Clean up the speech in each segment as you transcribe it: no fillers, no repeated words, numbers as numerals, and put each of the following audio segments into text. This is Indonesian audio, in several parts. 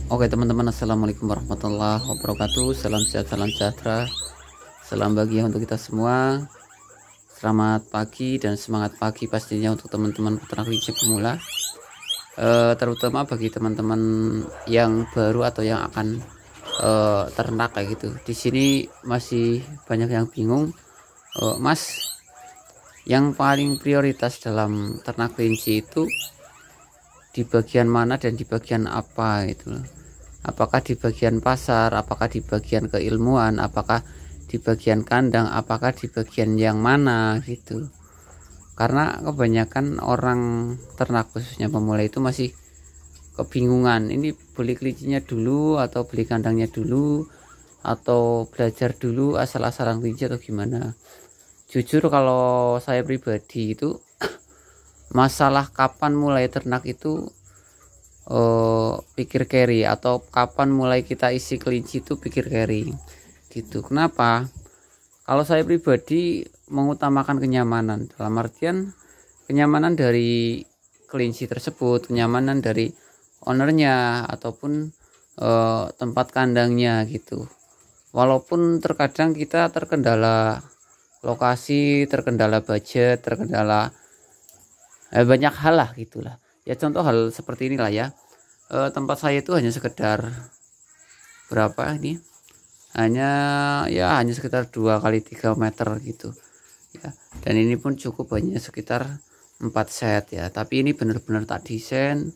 Oke teman-teman, assalamualaikum warahmatullahi wabarakatuh. Salam sehat, salam sejahtera, salam bahagia untuk kita semua. Selamat pagi dan semangat pagi pastinya untuk teman-teman peternak kelinci pemula, terutama bagi teman-teman yang baru atau yang akan ternak kayak gitu. Di sini masih banyak yang bingung, Mas, yang paling prioritas dalam ternak kelinci itu di bagian mana dan di bagian apa itu. Apakah di bagian pasar, apakah di bagian keilmuan, apakah di bagian kandang, apakah di bagian yang mana gitu. Karena kebanyakan orang ternak khususnya pemula itu masih kebingungan, ini beli kelincinya dulu atau beli kandangnya dulu atau belajar dulu asal-asalan kelinci atau gimana. Jujur kalau saya pribadi itu masalah kapan mulai ternak itu pikir carry, atau kapan mulai kita isi kelinci itu pikir carry gitu. Kenapa? Kalau saya pribadi mengutamakan kenyamanan, dalam artian kenyamanan dari kelinci tersebut, kenyamanan dari ownernya ataupun tempat kandangnya gitu. Walaupun terkadang kita terkendala lokasi, terkendala budget, terkendala banyak hal lah gitulah ya. Contoh hal seperti inilah ya, tempat saya itu hanya sekedar berapa ini, hanya sekitar 2 kali 3 meter gitu ya, dan ini pun cukup hanya sekitar 4 set ya. Tapi ini benar-benar tak desain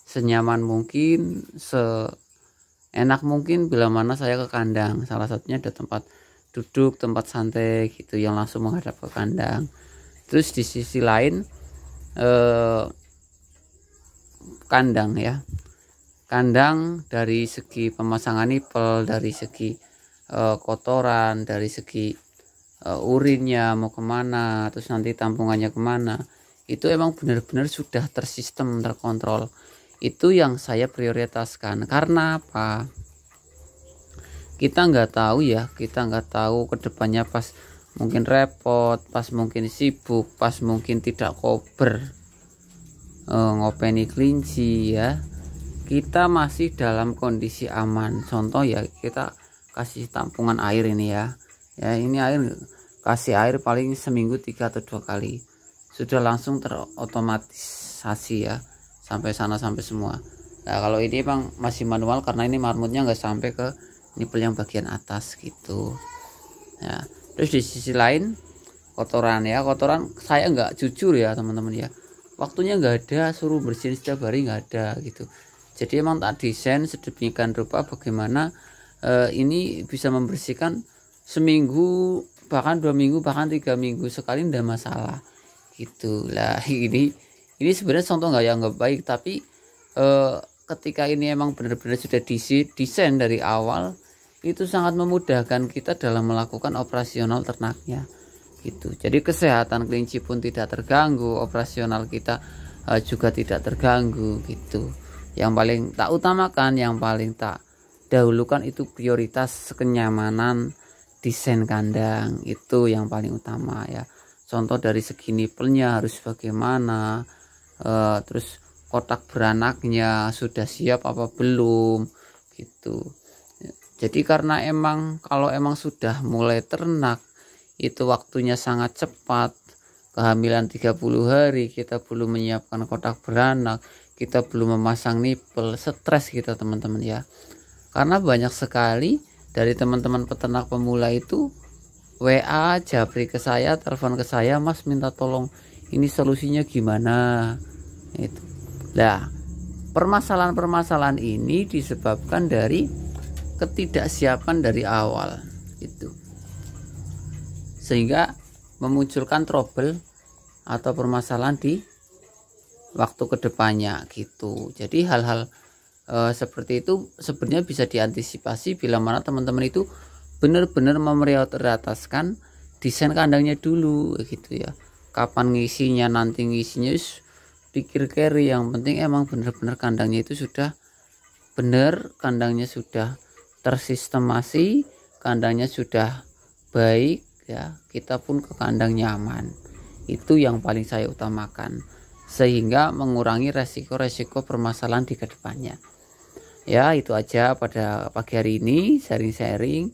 senyaman mungkin, seenak mungkin bila mana saya ke kandang. Salah satunya ada tempat duduk, tempat santai gitu yang langsung menghadap ke kandang. Terus di sisi lain kandang ya, kandang dari segi pemasangan nipel, dari segi kotoran, dari segi urinnya mau kemana, terus nanti tampungannya kemana, itu emang benar-benar sudah tersistem, terkontrol. Itu yang saya prioritaskan. Karena apa? Kita nggak tahu ya, kita nggak tahu kedepannya, pas mungkin repot, pas mungkin sibuk, pas mungkin tidak kober ngopeni kelinci ya, kita masih dalam kondisi aman. Contoh ya, kita kasih tampungan air ini ya, ini air, kasih air paling seminggu 3 atau 2 kali sudah langsung terotomatisasi ya, sampai sana sampai semua. Nah kalau ini emang masih manual karena ini marmutnya nggak sampai ke nipel yang bagian atas gitu ya. Terus di sisi lain kotoran ya, kotoran saya nggak, jujur ya teman-teman ya, waktunya nggak ada, suruh bersihin setiap hari nggak ada gitu. Jadi emang tak desain sedemikian rupa bagaimana ini bisa membersihkan seminggu, bahkan 2 minggu, bahkan 3 minggu sekali ndak masalah gitu lah. Ini sebenarnya contoh nggak baik, tapi ketika ini emang benar-benar sudah desain dari awal, itu sangat memudahkan kita dalam melakukan operasional ternaknya gitu. Jadi kesehatan kelinci pun tidak terganggu, operasional kita juga tidak terganggu gitu. Yang paling tak utamakan, yang paling tak dahulukan itu prioritas kenyamanan desain kandang, itu yang paling utama ya. Contoh dari segi nipelnya harus bagaimana, terus kotak beranaknya sudah siap apa belum gitu. Jadi karena emang kalau emang sudah mulai ternak itu waktunya sangat cepat, kehamilan 30 hari kita belum menyiapkan kotak beranak, kita belum memasang nipel, stres kita teman-teman ya. Karena banyak sekali dari teman-teman peternak pemula itu WA, japri ke saya, telepon ke saya, Mas minta tolong ini solusinya gimana itu. Nah permasalahan-permasalahan ini disebabkan dari ketidaksiapan dari awal itu, sehingga memunculkan trouble atau permasalahan di waktu kedepannya gitu. Jadi hal-hal seperti itu sebenarnya bisa diantisipasi bila mana teman-teman itu benar-benar memprioritaskan desain kandangnya dulu gitu ya. Kapan ngisinya, nanti ngisinya pikir carry, yang penting emang benar-benar kandangnya itu sudah benar, kandangnya sudah tersistemasi, kandangnya sudah baik ya, kita pun ke kandang nyaman. Itu yang paling saya utamakan, sehingga mengurangi resiko-resiko permasalahan di kedepannya. Ya, itu aja pada pagi hari ini sharing-sharing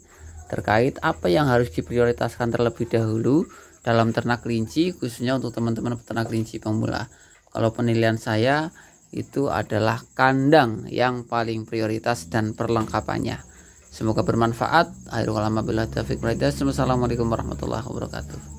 terkait apa yang harus diprioritaskan terlebih dahulu dalam ternak kelinci, khususnya untuk teman-teman peternak kelinci pemula. Kalau penilaian saya itu adalah kandang yang paling prioritas dan perlengkapannya. Semoga bermanfaat. Akhirul kalam wabillahi taufiq wal hidayah. Wassalamualaikum warahmatullahi wabarakatuh.